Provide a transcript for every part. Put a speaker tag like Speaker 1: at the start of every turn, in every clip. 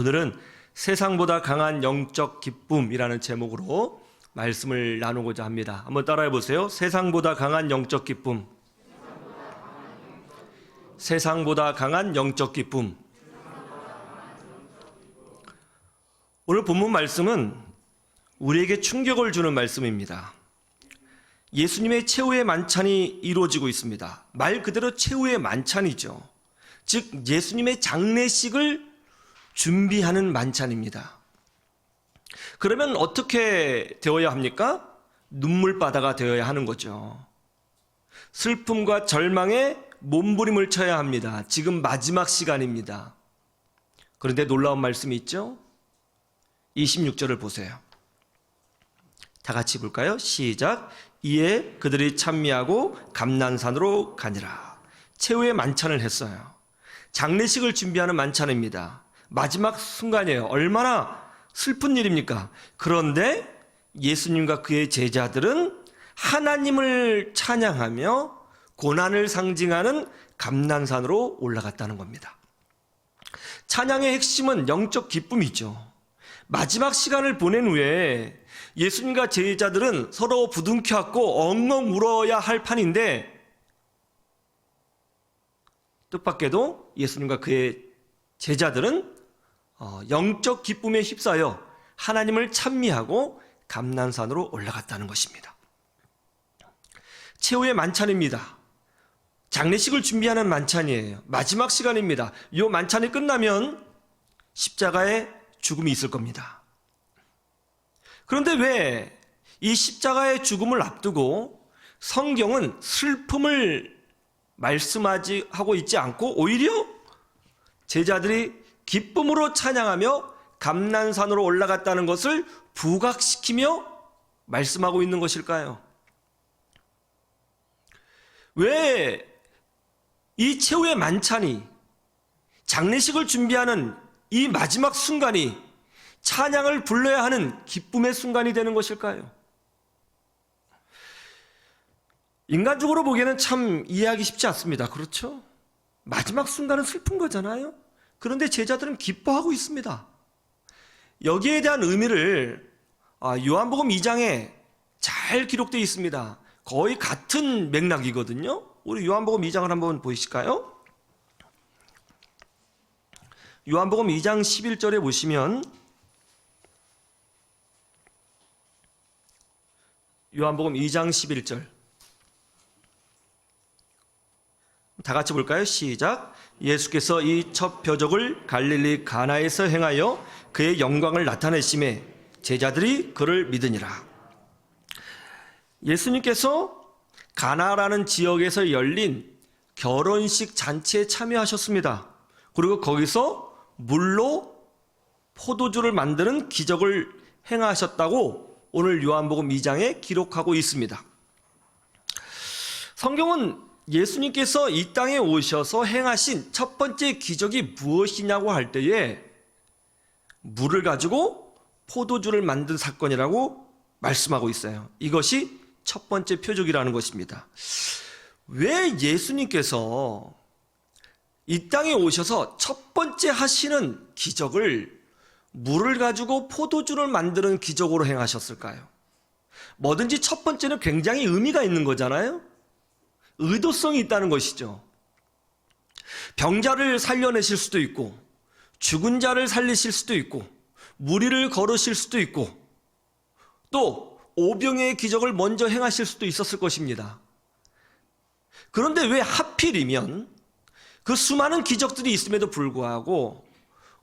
Speaker 1: 오늘은 세상보다 강한 영적 기쁨이라는 제목으로 말씀을 나누고자 합니다. 한번 따라해 보세요. 세상보다 강한 영적 기쁨. 세상보다 강한 영적 기쁨. 오늘 본문 말씀은 우리에게 충격을 주는 말씀입니다. 예수님의 최후의 만찬이 이루어지고 있습니다. 말 그대로 최후의 만찬이죠. 즉 예수님의 장례식을 준비하는 만찬입니다. 그러면 어떻게 되어야 합니까? 눈물바다가 되어야 하는 거죠. 슬픔과 절망에 몸부림을 쳐야 합니다. 지금 마지막 시간입니다. 그런데 놀라운 말씀이 있죠? 26절을 보세요. 다 같이 볼까요? 시작. 이에 그들이 찬미하고 감난산으로 가니라. 최후의 만찬을 했어요. 장례식을 준비하는 만찬입니다. 마지막 순간이에요. 얼마나 슬픈 일입니까? 그런데 예수님과 그의 제자들은 하나님을 찬양하며 고난을 상징하는 감난산으로 올라갔다는 겁니다. 찬양의 핵심은 영적 기쁨이죠. 마지막 시간을 보낸 후에 예수님과 제자들은 서로 부둥켜안고 엉엉 울어야 할 판인데, 뜻밖에도 예수님과 그의 제자들은 영적 기쁨에 휩싸여 하나님을 찬미하고 감난산으로 올라갔다는 것입니다. 최후의 만찬입니다. 장례식을 준비하는 만찬이에요. 마지막 시간입니다. 이 만찬이 끝나면 십자가의 죽음이 있을 겁니다. 그런데 왜 이 십자가의 죽음을 앞두고 성경은 슬픔을 말씀하고 있지 않고 오히려 제자들이 기쁨으로 찬양하며 감난산으로 올라갔다는 것을 부각시키며 말씀하고 있는 것일까요? 왜 이 최후의 만찬이, 장례식을 준비하는 이 마지막 순간이 찬양을 불러야 하는 기쁨의 순간이 되는 것일까요? 인간적으로 보기에는 참 이해하기 쉽지 않습니다. 그렇죠? 마지막 순간은 슬픈 거잖아요. 그런데 제자들은 기뻐하고 있습니다. 여기에 대한 의미를 요한복음 2장에 잘 기록되어 있습니다. 거의 같은 맥락이거든요. 우리 요한복음 2장을 한번 보실까요? 요한복음 2장 11절에 보시면, 요한복음 2장 11절 다 같이 볼까요? 시작. 예수께서 이 첫 표적을 갈릴리 가나에서 행하여 그의 영광을 나타내심에 제자들이 그를 믿으니라. 예수님께서 가나라는 지역에서 열린 결혼식 잔치에 참여하셨습니다. 그리고 거기서 물로 포도주를 만드는 기적을 행하셨다고 오늘 요한복음 2장에 기록하고 있습니다. 성경은 예수님께서 이 땅에 오셔서 행하신 첫 번째 기적이 무엇이냐고 할 때에 물을 가지고 포도주를 만든 사건이라고 말씀하고 있어요. 이것이 첫 번째 표적이라는 것입니다. 왜 예수님께서 이 땅에 오셔서 첫 번째 하시는 기적을 물을 가지고 포도주를 만드는 기적으로 행하셨을까요? 뭐든지 첫 번째는 굉장히 의미가 있는 거잖아요. 의도성이 있다는 것이죠. 병자를 살려내실 수도 있고, 죽은 자를 살리실 수도 있고, 무리를 걸으실 수도 있고, 또 오병의 기적을 먼저 행하실 수도 있었을 것입니다. 그런데 왜 하필이면 그 수많은 기적들이 있음에도 불구하고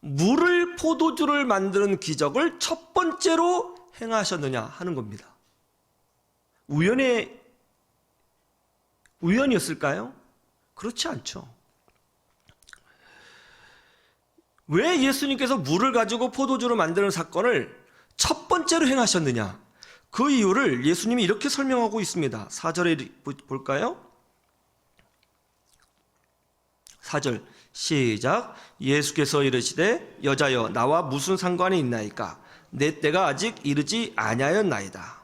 Speaker 1: 물을 포도주를 만드는 기적을 첫 번째로 행하셨느냐 하는 겁니다. 우연이었을까요? 그렇지 않죠. 왜 예수님께서 물을 가지고 포도주를 만드는 사건을 첫 번째로 행하셨느냐? 그 이유를 예수님이 이렇게 설명하고 있습니다. 4절에 볼까요? 4절 시작. 예수께서 이르시되 여자여 나와 무슨 상관이 있나이까? 내 때가 아직 이르지 아니하였나이다.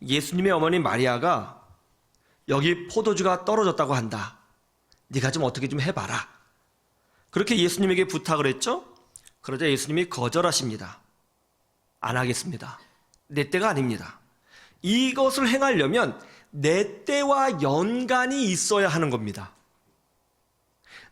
Speaker 1: 예수님의 어머니 마리아가 여기 포도주가 떨어졌다고 한다. 네가 좀 어떻게 좀 해봐라. 그렇게 예수님에게 부탁을 했죠. 그러자 예수님이 거절하십니다. 안 하겠습니다. 내 때가 아닙니다. 이것을 행하려면 내 때와 연관이 있어야 하는 겁니다.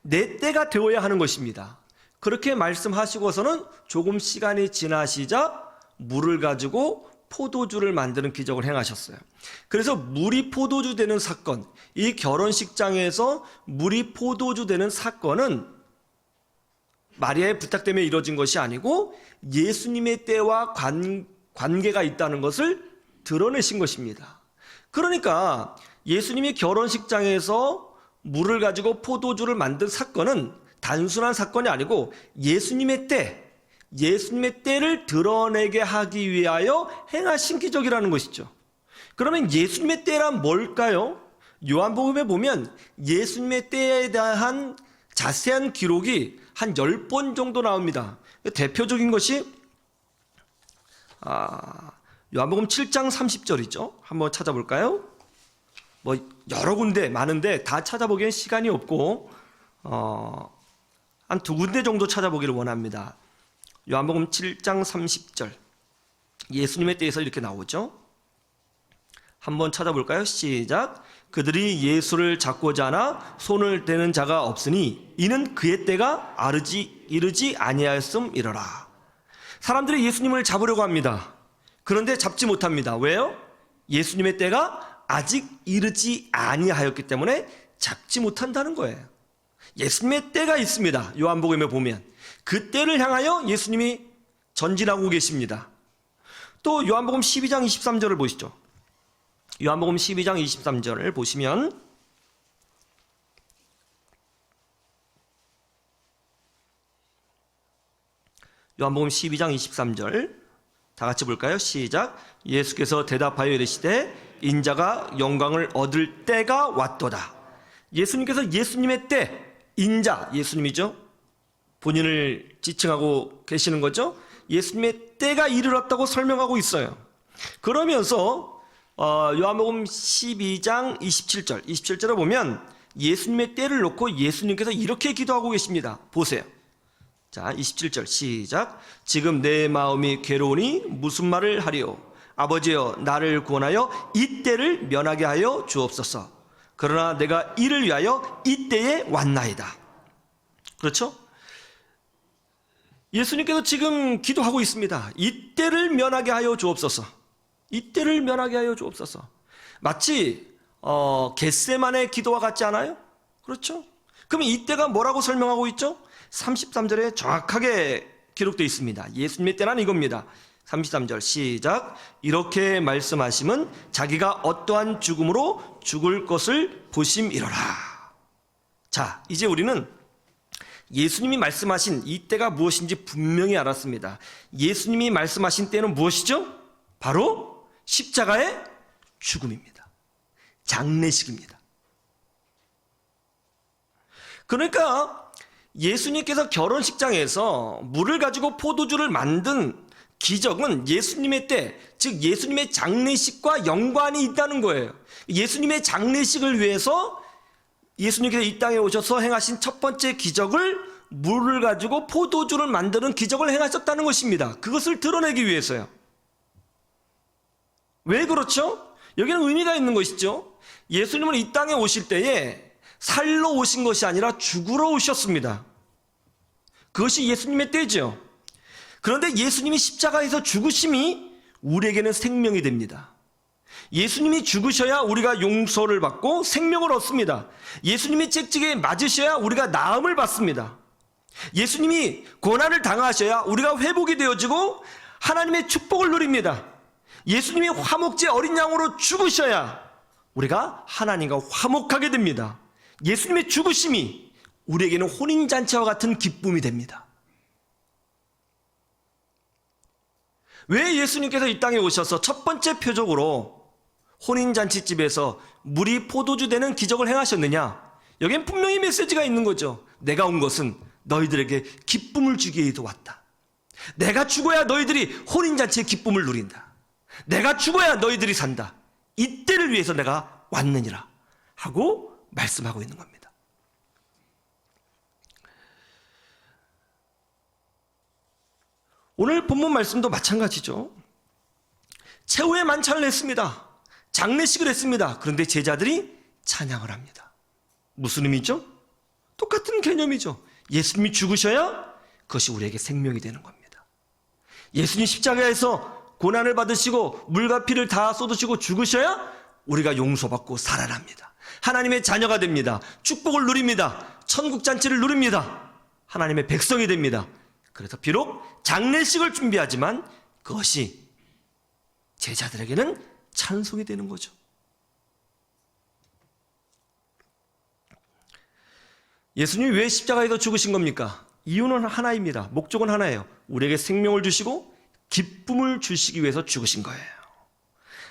Speaker 1: 내 때가 되어야 하는 것입니다. 그렇게 말씀하시고서는 조금 시간이 지나시자 물을 가지고 포도주를 만드는 기적을 행하셨어요. 그래서 물이 포도주 되는 사건, 이 결혼식장에서 물이 포도주 되는 사건은 마리아의 부탁 때문에 이루어진 것이 아니고 예수님의 때와 관계가 있다는 것을 드러내신 것입니다. 그러니까 예수님이 결혼식장에서 물을 가지고 포도주를 만든 사건은 단순한 사건이 아니고 예수님의 때를 드러내게 하기 위하여 행하신 기적이라는 것이죠. 그러면 예수님의 때란 뭘까요? 요한복음에 보면 예수님의 때에 대한 자세한 기록이 한 10번 정도 나옵니다. 대표적인 것이 요한복음 7장 30절이죠. 한번 찾아볼까요? 뭐 여러 군데 많은데 다 찾아보기엔 시간이 없고 한 두 군데 정도 찾아보기를 원합니다. 요한복음 7장 30절 예수님의 때에서 이렇게 나오죠. 한번 찾아볼까요? 시작. 그들이 예수를 잡고자 하나 손을 대는 자가 없으니 이는 그의 때가 이르지 아니하였음이러라. 사람들이 예수님을 잡으려고 합니다. 그런데 잡지 못합니다. 왜요? 예수님의 때가 아직 이르지 아니하였기 때문에 잡지 못한다는 거예요. 예수님의 때가 있습니다. 요한복음에 보면 그 때를 향하여 예수님이 전진하고 계십니다. 또 요한복음 12장 23절을 보시죠. 요한복음 12장 23절을 보시면 요한복음 12장 23절 다 같이 볼까요? 시작. 예수께서 대답하여 이르시되 인자가 영광을 얻을 때가 왔도다. 예수님께서 예수님의 때, 인자, 예수님이죠. 본인을 지칭하고 계시는 거죠. 예수님의 때가 이르렀다고 설명하고 있어요. 그러면서 요한복음 12장 27절에 보면 예수님의 때를 놓고 예수님께서 이렇게 기도하고 계십니다. 보세요. 자, 27절 시작. 지금 내 마음이 괴로우니 무슨 말을 하리요? 아버지여 나를 구원하여 이 때를 면하게 하여 주옵소서. 그러나 내가 이를 위하여 이 때에 왔나이다. 그렇죠? 예수님께서 지금 기도하고 있습니다. 이 때를 면하게 하여 주옵소서. 이 때를 면하게 하여 주옵소서. 마치 겟세만의 기도와 같지 않아요? 그렇죠? 그럼 이 때가 뭐라고 설명하고 있죠? 33절에 정확하게 기록되어 있습니다. 예수님의 때란 이겁니다. 33절 시작. 이렇게 말씀하심은 자기가 어떠한 죽음으로 죽을 것을 보심이로라. 자, 이제 우리는 예수님이 말씀하신 이 때가 무엇인지 분명히 알았습니다. 예수님이 말씀하신 때는 무엇이죠? 바로 십자가의 죽음입니다. 장례식입니다. 그러니까 예수님께서 결혼식장에서 물을 가지고 포도주를 만든 기적은 예수님의 때, 즉 예수님의 장례식과 연관이 있다는 거예요. 예수님의 장례식을 위해서 예수님께서 이 땅에 오셔서 행하신 첫 번째 기적을 물을 가지고 포도주를 만드는 기적을 행하셨다는 것입니다. 그것을 드러내기 위해서요. 왜 그렇죠? 여기는 의미가 있는 것이죠. 예수님은 이 땅에 오실 때에 살러 오신 것이 아니라 죽으러 오셨습니다. 그것이 예수님의 때죠. 그런데 예수님이 십자가에서 죽으심이 우리에게는 생명이 됩니다. 예수님이 죽으셔야 우리가 용서를 받고 생명을 얻습니다. 예수님이 채찍에 맞으셔야 우리가 나음을 받습니다. 예수님이 고난을 당하셔야 우리가 회복이 되어지고 하나님의 축복을 누립니다. 예수님이 화목제 어린 양으로 죽으셔야 우리가 하나님과 화목하게 됩니다. 예수님의 죽으심이 우리에게는 혼인잔치와 같은 기쁨이 됩니다. 왜 예수님께서 이 땅에 오셔서 첫 번째 표적으로 혼인잔치집에서 물이 포도주 되는 기적을 행하셨느냐? 여기엔 분명히 메시지가 있는 거죠. 내가 온 것은 너희들에게 기쁨을 주기 위해서 왔다. 내가 죽어야 너희들이 혼인잔치의 기쁨을 누린다. 내가 죽어야 너희들이 산다. 이때를 위해서 내가 왔느니라 하고 말씀하고 있는 겁니다. 오늘 본문 말씀도 마찬가지죠. 최후의 만찬을 했습니다. 장례식을 했습니다. 그런데 제자들이 찬양을 합니다. 무슨 의미죠? 똑같은 개념이죠. 예수님이 죽으셔야 그것이 우리에게 생명이 되는 겁니다. 예수님 십자가에서 고난을 받으시고 물과 피를 다 쏟으시고 죽으셔야 우리가 용서받고 살아납니다. 하나님의 자녀가 됩니다. 축복을 누립니다. 천국 잔치를 누립니다. 하나님의 백성이 됩니다. 그래서 비록 장례식을 준비하지만 그것이 제자들에게는 찬송이 되는 거죠. 예수님이 왜 십자가에서 죽으신 겁니까? 이유는 하나입니다. 목적은 하나예요. 우리에게 생명을 주시고 기쁨을 주시기 위해서 죽으신 거예요.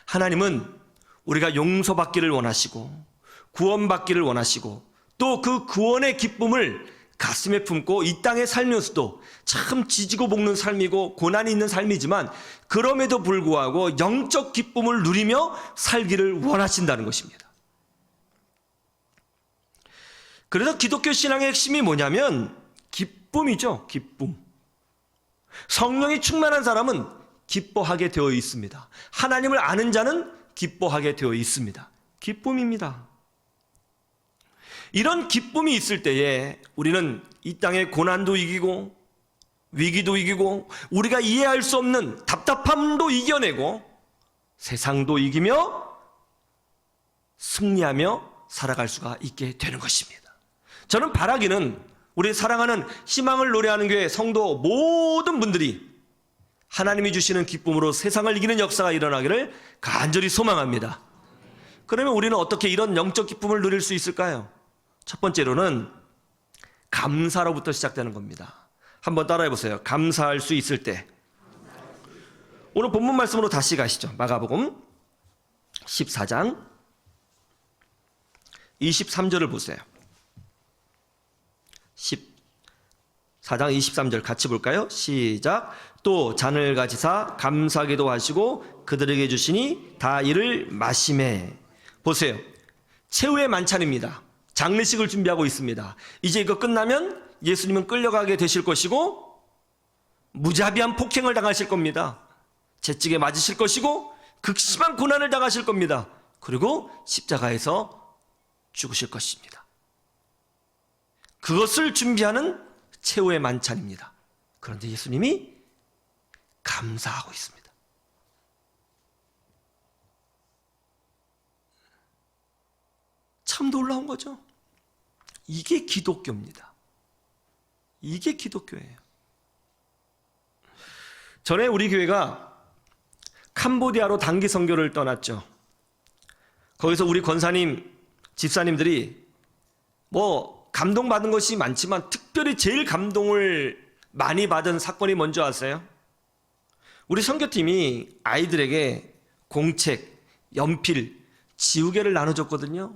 Speaker 1: 하나님은 우리가 용서받기를 원하시고 구원받기를 원하시고 또 그 구원의 기쁨을 가슴에 품고 이 땅에 살면서도 참 지지고 볶는 삶이고 고난이 있는 삶이지만 그럼에도 불구하고 영적 기쁨을 누리며 살기를 원하신다는 것입니다. 그래서 기독교 신앙의 핵심이 뭐냐면 기쁨이죠. 기쁨. 성령이 충만한 사람은 기뻐하게 되어 있습니다. 하나님을 아는 자는 기뻐하게 되어 있습니다. 기쁨입니다. 이런 기쁨이 있을 때에 우리는 이 땅의 고난도 이기고 위기도 이기고 우리가 이해할 수 없는 답답함도 이겨내고 세상도 이기며 승리하며 살아갈 수가 있게 되는 것입니다. 저는 바라기는 우리 사랑하는 희망을 노래하는 교회 성도 모든 분들이 하나님이 주시는 기쁨으로 세상을 이기는 역사가 일어나기를 간절히 소망합니다. 그러면 우리는 어떻게 이런 영적 기쁨을 누릴 수 있을까요? 첫 번째로는 감사로부터 시작되는 겁니다. 한번 따라해 보세요. 감사할 수 있을 때. 오늘 본문 말씀으로 다시 가시죠. 마가복음 14장 23절을 보세요. 14장 23절 같이 볼까요? 시작. 또 잔을 가지사 감사기도 하시고 그들에게 주시니 다 이를 마시매. 보세요. 최후의 만찬입니다. 장례식을 준비하고 있습니다. 이제 이거 끝나면 예수님은 끌려가게 되실 것이고 무자비한 폭행을 당하실 겁니다. 채찍에 맞으실 것이고 극심한 고난을 당하실 겁니다. 그리고 십자가에서 죽으실 것입니다. 그것을 준비하는 최후의 만찬입니다. 그런데 예수님이 감사하고 있습니다. 참 놀라운 거죠. 이게 기독교입니다. 이게 기독교예요. 전에 우리 교회가 캄보디아로 단기 선교를 떠났죠. 거기서 우리 권사님, 집사님들이 감동받은 것이 많지만 특별히 제일 감동을 많이 받은 사건이 뭔지 아세요? 우리 선교팀이 아이들에게 공책, 연필, 지우개를 나눠줬거든요.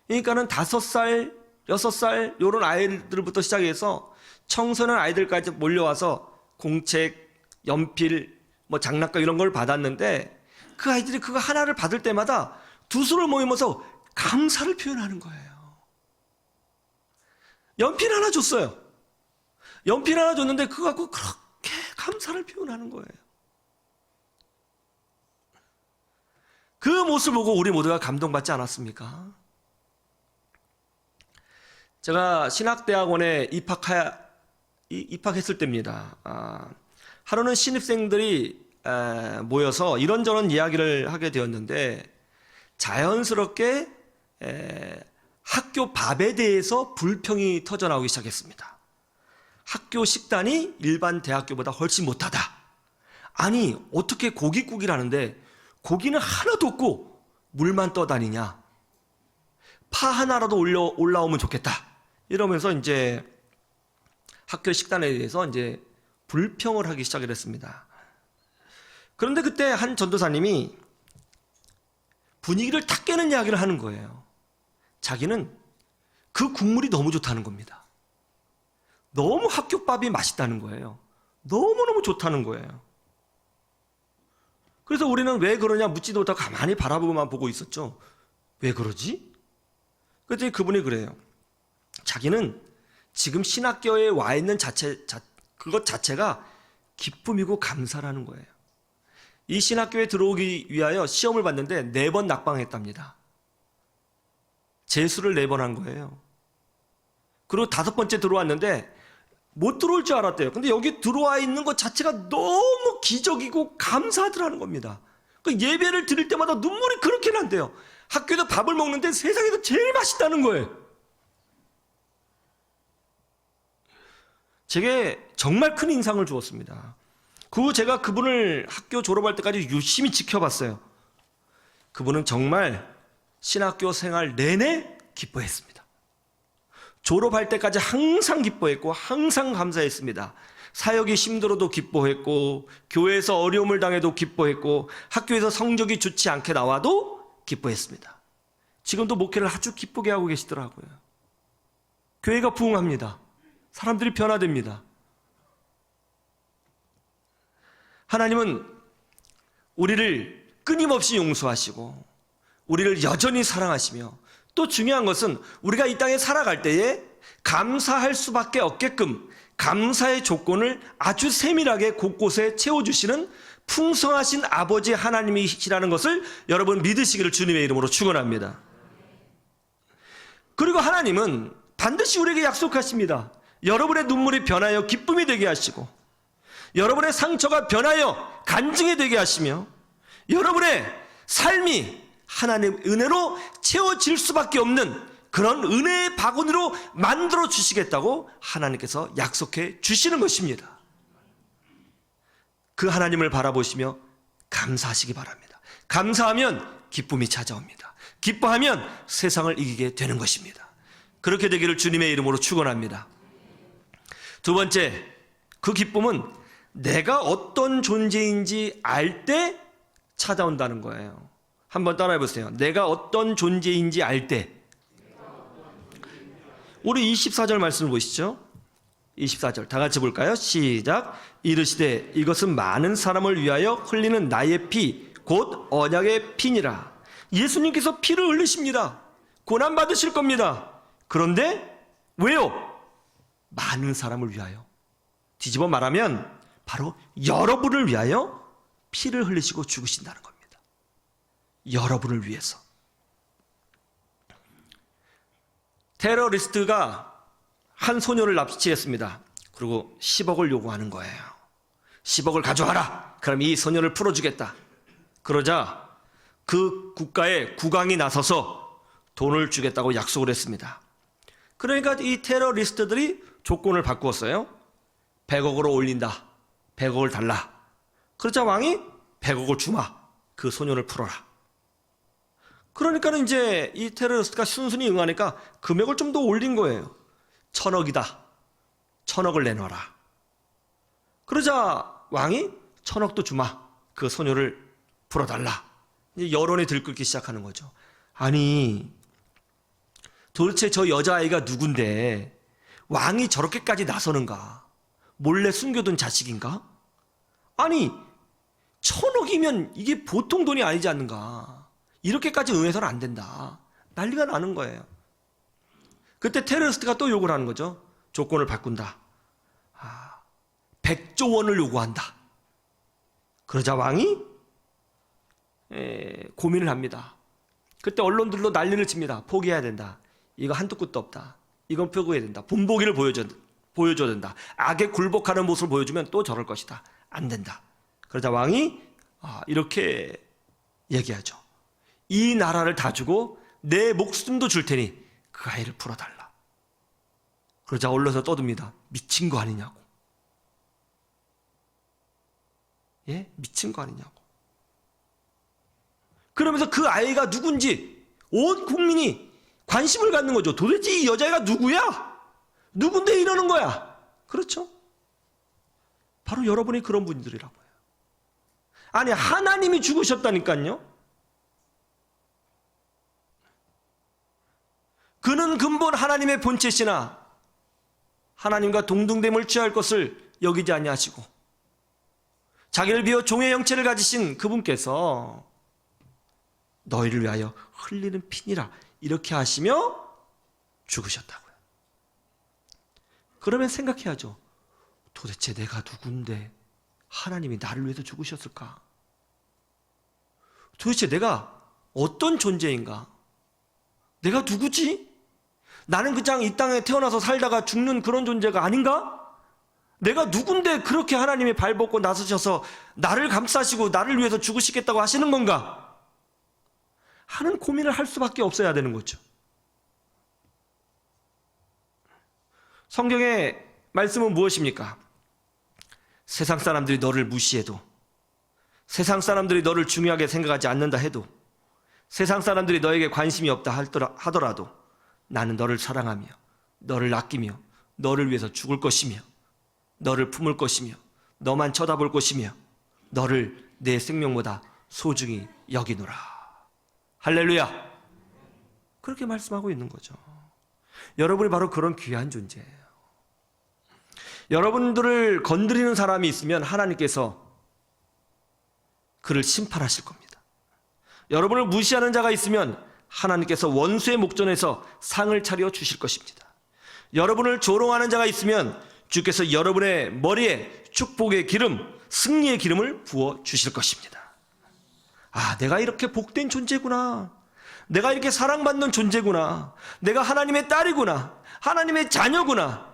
Speaker 1: 그러니까는 5살, 6살 이런 아이들부터 시작해서 청소년 아이들까지 몰려와서 공책, 연필, 장난감 이런 걸 받았는데 그 아이들이 그거 하나를 받을 때마다 두 손을 모이면서 감사를 표현하는 거예요. 연필 하나 줬어요. 연필 하나 줬는데 그거 갖고 그렇게 감사를 표현하는 거예요. 그 모습을 보고 우리 모두가 감동받지 않았습니까? 제가 신학대학원에 입학했을 때입니다. 하루는 신입생들이 모여서 이런저런 이야기를 하게 되었는데 자연스럽게 학교 밥에 대해서 불평이 터져나오기 시작했습니다. 학교 식단이 일반 대학교보다 훨씬 못하다. 아니 어떻게 고깃국이라는데 고기는 하나도 없고 물만 떠다니냐. 파 하나라도 올라오면 좋겠다. 이러면서 이제 학교 식단에 대해서 이제 불평을 하기 시작을 했습니다. 그런데 그때 한 전도사님이 분위기를 탁 깨는 이야기를 하는 거예요. 자기는 그 국물이 너무 좋다는 겁니다. 너무 학교밥이 맛있다는 거예요. 너무너무 좋다는 거예요. 그래서 우리는 왜 그러냐 묻지도 못하고 가만히 바라보고만 보고 있었죠. 왜 그러지? 그랬더니 그분이 그래요. 자기는 지금 신학교에 와 있는 그것 자체가 기쁨이고 감사라는 거예요. 이 신학교에 들어오기 위하여 시험을 봤는데 4번 낙방했답니다. 재수를 4번 한 거예요. 그리고 5번째 들어왔는데 못 들어올 줄 알았대요. 근데 여기 들어와 있는 것 자체가 너무 기적이고 감사하더라는 겁니다. 그 예배를 드릴 때마다 눈물이 그렇게 난대요. 학교에서 밥을 먹는데 세상에서 제일 맛있다는 거예요. 제게 정말 큰 인상을 주었습니다. 그 후 제가 그분을 학교 졸업할 때까지 유심히 지켜봤어요. 그분은 정말 신학교 생활 내내 기뻐했습니다. 졸업할 때까지 항상 기뻐했고 항상 감사했습니다. 사역이 힘들어도 기뻐했고 교회에서 어려움을 당해도 기뻐했고 학교에서 성적이 좋지 않게 나와도 기뻐했습니다. 지금도 목회를 아주 기쁘게 하고 계시더라고요. 교회가 부흥합니다. 사람들이 변화됩니다. 하나님은 우리를 끊임없이 용서하시고 우리를 여전히 사랑하시며 또 중요한 것은 우리가 이 땅에 살아갈 때에 감사할 수밖에 없게끔 감사의 조건을 아주 세밀하게 곳곳에 채워주시는 풍성하신 아버지 하나님이시라는 것을 여러분 믿으시기를 주님의 이름으로 축원합니다. 그리고 하나님은 반드시 우리에게 약속하십니다. 여러분의 눈물이 변하여 기쁨이 되게 하시고 여러분의 상처가 변하여 간증이 되게 하시며 여러분의 삶이 하나님의 은혜로 채워질 수밖에 없는 그런 은혜의 바구니로 만들어 주시겠다고 하나님께서 약속해 주시는 것입니다. 그 하나님을 바라보시며 감사하시기 바랍니다. 감사하면 기쁨이 찾아옵니다. 기뻐하면 세상을 이기게 되는 것입니다. 그렇게 되기를 주님의 이름으로 축원합니다. 두 번째, 그 기쁨은 내가 어떤 존재인지 알 때 찾아온다는 거예요. 한번 따라해 보세요. 내가 어떤 존재인지 알 때. 우리 24절 말씀을 보시죠. 24절 다 같이 볼까요? 시작. 이르시되 이것은 많은 사람을 위하여 흘리는 나의 피 곧 언약의 피니라. 예수님께서 피를 흘리십니다. 고난 받으실 겁니다. 그런데 왜요? 많은 사람을 위하여. 뒤집어 말하면 바로 여러분을 위하여 피를 흘리시고 죽으신다는 겁니다. 여러분을 위해서. 테러리스트가 한 소녀를 납치했습니다. 그리고 10억을 요구하는 거예요. 10억을 가져와라. 그럼 이 소녀를 풀어주겠다. 그러자 그 국가의 국왕이 나서서 돈을 주겠다고 약속을 했습니다. 그러니까 이 테러리스트들이 조건을 바꾸었어요. 100억으로 올린다. 100억을 달라. 그러자 왕이 100억을 주마. 그 소녀를 풀어라. 그러니까 이제 이 테러리스트가 순순히 응하니까 금액을 좀 더 올린 거예요. 1000억이다. 1000억을 내놔라. 그러자 왕이 1000억도 주마. 그 소녀를 풀어달라. 이제 여론이 들끓기 시작하는 거죠. 아니, 도대체 저 여자아이가 누군데 왕이 저렇게까지 나서는가? 몰래 숨겨둔 자식인가? 아니, 1000억이면 이게 보통 돈이 아니지 않는가? 이렇게까지 응해서는 안 된다. 난리가 나는 거예요. 그때 테러리스트가 또 요구를 하는 거죠. 조건을 바꾼다. 100조 원을 요구한다. 그러자 왕이 고민을 합니다. 그때 언론들로 난리를 칩니다. 포기해야 된다. 이거 한두 끝도 없다. 이건 포기해야 된다. 본보기를 보여줘야 된다. 악에 굴복하는 모습을 보여주면 또 저럴 것이다. 안 된다. 그러자 왕이 이렇게 얘기하죠. 이 나라를 다 주고 내 목숨도 줄 테니 그 아이를 풀어달라. 그러자 언론에서 떠듭니다. 미친 거 아니냐고. 예? 미친 거 아니냐고. 그러면서 그 아이가 누군지 온 국민이 관심을 갖는 거죠. 도대체 이 여자애가 누구야? 누군데 이러는 거야? 그렇죠? 바로 여러분이 그런 분들이라고요. 아니, 하나님이 죽으셨다니까요. 그는 근본 하나님의 본체시나 하나님과 동등됨을 취할 것을 여기지 아니하시고 자기를 비워 종의 형체를 가지신 그분께서 너희를 위하여 흘리는 피니라 이렇게 하시며 죽으셨다고요. 그러면 생각해야죠. 도대체 내가 누군데 하나님이 나를 위해서 죽으셨을까? 도대체 내가 어떤 존재인가? 내가 누구지? 나는 그냥 이 땅에 태어나서 살다가 죽는 그런 존재가 아닌가? 내가 누군데 그렇게 하나님이 발벗고 나서셔서 나를 감싸시고 나를 위해서 죽으시겠다고 하시는 건가? 하는 고민을 할 수밖에 없어야 되는 거죠. 성경의 말씀은 무엇입니까? 세상 사람들이 너를 무시해도, 세상 사람들이 너를 중요하게 생각하지 않는다 해도, 세상 사람들이 너에게 관심이 없다 하더라도 나는 너를 사랑하며 너를 아끼며 너를 위해서 죽을 것이며 너를 품을 것이며 너만 쳐다볼 것이며 너를 내 생명보다 소중히 여기노라. 할렐루야. 그렇게 말씀하고 있는 거죠. 여러분이 바로 그런 귀한 존재예요. 여러분들을 건드리는 사람이 있으면 하나님께서 그를 심판하실 겁니다. 여러분을 무시하는 자가 있으면 하나님께서 원수의 목전에서 상을 차려 주실 것입니다. 여러분을 조롱하는 자가 있으면 주께서 여러분의 머리에 축복의 기름, 승리의 기름을 부어 주실 것입니다. 아, 내가 이렇게 복된 존재구나. 내가 이렇게 사랑받는 존재구나. 내가 하나님의 딸이구나. 하나님의 자녀구나.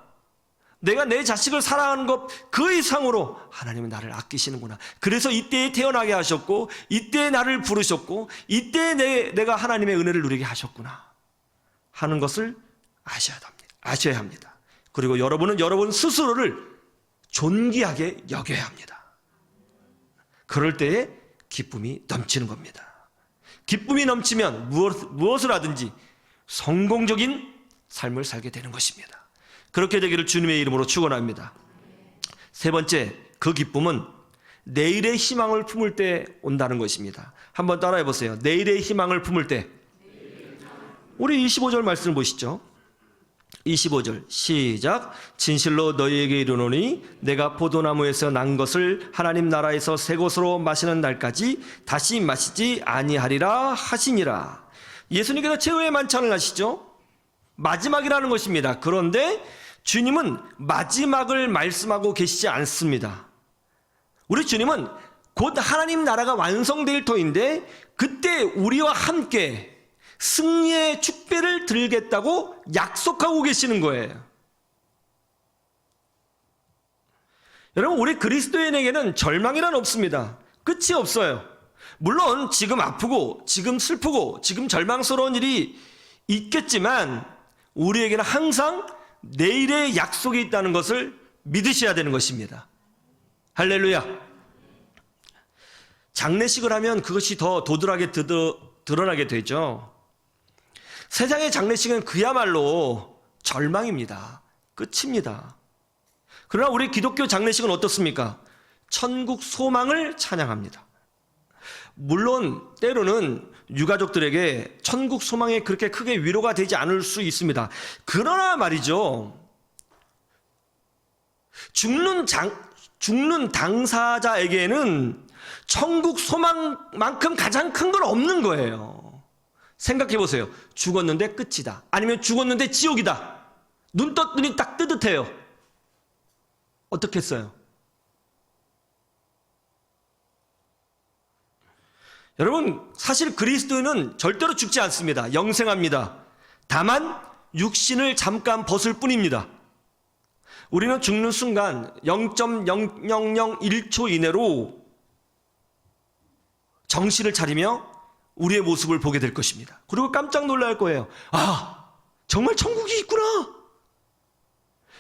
Speaker 1: 내가 내 자식을 사랑하는 것 그 이상으로 하나님은 나를 아끼시는구나. 그래서 이때에 태어나게 하셨고 이때에 나를 부르셨고 이때에 내가 하나님의 은혜를 누리게 하셨구나 하는 것을 아셔야 합니다. 그리고 여러분은 여러분 스스로를 존귀하게 여겨야 합니다. 그럴 때에 기쁨이 넘치는 겁니다. 기쁨이 넘치면 무엇을 하든지 성공적인 삶을 살게 되는 것입니다. 그렇게 되기를 주님의 이름으로 축원합니다. 세 번째, 그 기쁨은 내일의 희망을 품을 때 온다는 것입니다. 한번 따라해 보세요. 내일의 희망을 품을 때. 우리 25절 말씀을 보시죠. 25절 시작. 진실로 너희에게 이르노니 내가 포도나무에서 난 것을 하나님 나라에서 새 것으로 마시는 날까지 다시 마시지 아니하리라 하시니라. 예수님께서 최후의 만찬을 하시죠. 마지막이라는 것입니다. 그런데 주님은 마지막을 말씀하고 계시지 않습니다. 우리 주님은 곧 하나님 나라가 완성될 터인데 그때 우리와 함께 승리의 축배를 들겠다고 약속하고 계시는 거예요. 여러분, 우리 그리스도인에게는 절망이란 없습니다. 끝이 없어요. 물론 지금 아프고 지금 슬프고 지금 절망스러운 일이 있겠지만 우리에게는 항상 내일의 약속이 있다는 것을 믿으셔야 되는 것입니다. 할렐루야. 장례식을 하면 그것이 더 도드라게 드러나게 되죠. 세상의 장례식은 그야말로 절망입니다. 끝입니다. 그러나 우리 기독교 장례식은 어떻습니까? 천국 소망을 찬양합니다. 물론 때로는 유가족들에게 천국 소망에 그렇게 크게 위로가 되지 않을 수 있습니다. 그러나 말이죠, 죽는 당사자에게는 천국 소망만큼 가장 큰 건 없는 거예요. 생각해 보세요. 죽었는데 끝이다. 아니면 죽었는데 지옥이다. 눈 떴더니 딱 뜨뜻해요. 어떻겠어요? 여러분, 사실 그리스도인은 절대로 죽지 않습니다. 영생합니다. 다만 육신을 잠깐 벗을 뿐입니다. 우리는 죽는 순간 0.0001초 이내로 정신을 차리며 우리의 모습을 보게 될 것입니다. 그리고 깜짝 놀랄 거예요. 아, 정말 천국이 있구나.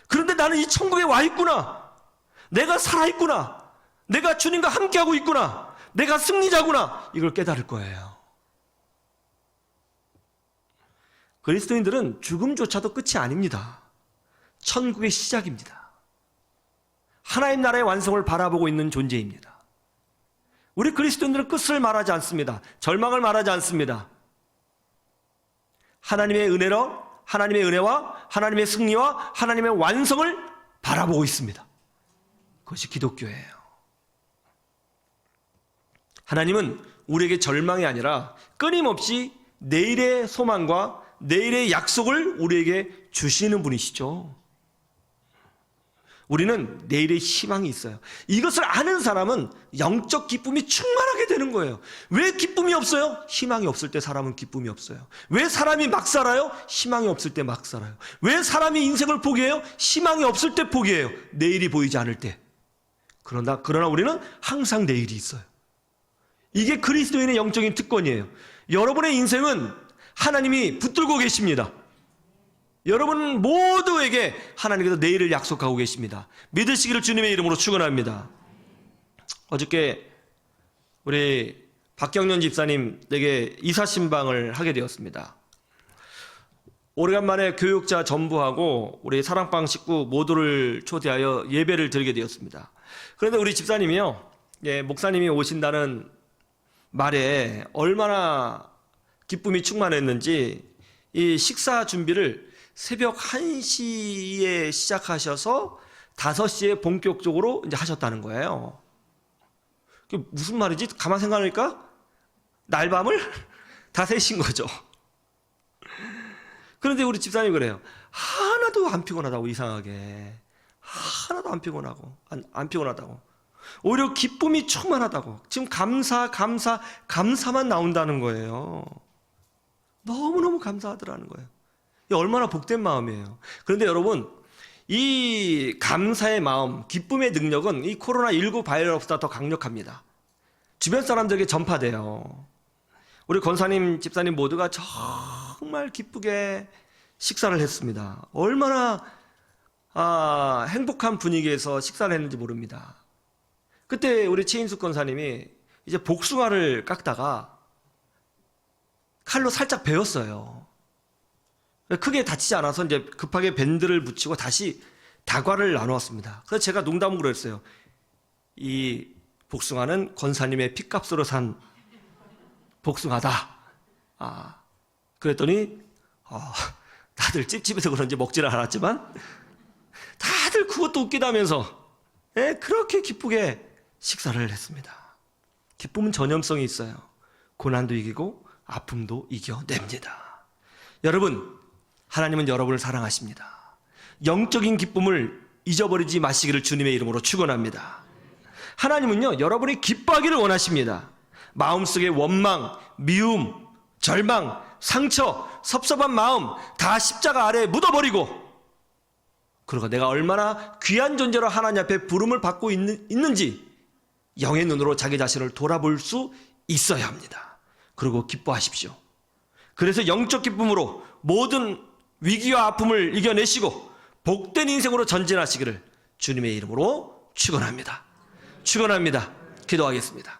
Speaker 1: 그런데 나는 이 천국에 와 있구나. 내가 살아있구나. 내가 주님과 함께하고 있구나. 내가 승리자구나. 이걸 깨달을 거예요. 그리스도인들은 죽음조차도 끝이 아닙니다. 천국의 시작입니다. 하나님 나라의 완성을 바라보고 있는 존재입니다. 우리 그리스도인들은 끝을 말하지 않습니다. 절망을 말하지 않습니다. 하나님의 은혜와 하나님의 승리와 하나님의 완성을 바라보고 있습니다. 그것이 기독교예요. 하나님은 우리에게 절망이 아니라 끊임없이 내일의 소망과 내일의 약속을 우리에게 주시는 분이시죠. 우리는 내일의 희망이 있어요. 이것을 아는 사람은 영적 기쁨이 충만하게 되는 거예요. 왜 기쁨이 없어요? 희망이 없을 때 사람은 기쁨이 없어요. 왜 사람이 막 살아요? 희망이 없을 때 막 살아요. 왜 사람이 인생을 포기해요? 희망이 없을 때 포기해요. 내일이 보이지 않을 때. 그러나 우리는 항상 내일이 있어요. 이게 그리스도인의 영적인 특권이에요. 여러분의 인생은 하나님이 붙들고 계십니다. 여러분 모두에게 하나님께서 내일을 약속하고 계십니다. 믿으시기를 주님의 이름으로 축원합니다. 어저께 우리 박경련 집사님에게 이사신방을 하게 되었습니다. 오래간만에 교육자 전부하고 우리 사랑방 식구 모두를 초대하여 예배를 드리게 되었습니다. 그런데 우리 집사님이요, 목사님이 오신다는 말에 얼마나 기쁨이 충만했는지 이 식사 준비를 새벽 1시에 시작하셔서 5시에 본격적으로 이제 하셨다는 거예요. 그게 무슨 말이지? 가만 생각하니까 날밤을 다 새신 거죠. 그런데 우리 집사님이 그래요. 하나도 안 피곤하다고, 이상하게. 하나도 안 피곤하다고. 오히려 기쁨이 충만하다고. 지금 감사만 나온다는 거예요. 너무너무 감사하더라는 거예요. 얼마나 복된 마음이에요. 그런데 여러분, 이 감사의 마음, 기쁨의 능력은 이 코로나19 바이러스보다 더 강력합니다. 주변 사람들에게 전파돼요. 우리 권사님, 집사님 모두가 정말 기쁘게 식사를 했습니다. 얼마나 행복한 분위기에서 식사를 했는지 모릅니다. 그때 우리 최인숙 권사님이 이제 복숭아를 깎다가 칼로 살짝 베었어요. 크게 다치지 않아서 이제 급하게 밴드를 붙이고 다시 다과를 나누었습니다. 그래서 제가 농담으로 했어요. 이 복숭아는 권사님의 핏값으로 산 복숭아다. 그랬더니 다들 찝찝해서 그런지 먹지를 않았지만 다들 그것도 웃기다면서 그렇게 기쁘게 식사를 했습니다. 기쁨은 전염성이 있어요. 고난도 이기고 아픔도 이겨냅니다. 여러분, 하나님은 여러분을 사랑하십니다. 영적인 기쁨을 잊어버리지 마시기를 주님의 이름으로 축원합니다. 하나님은요, 여러분이 기뻐하기를 원하십니다. 마음속의 원망, 미움, 절망, 상처, 섭섭한 마음 다 십자가 아래에 묻어버리고, 그리고 내가 얼마나 귀한 존재로 하나님 앞에 부름을 받고 있는지 영의 눈으로 자기 자신을 돌아볼 수 있어야 합니다. 그리고 기뻐하십시오. 그래서 영적 기쁨으로 모든 위기와 아픔을 이겨내시고 복된 인생으로 전진하시기를 주님의 이름으로 축원합니다. 기도하겠습니다.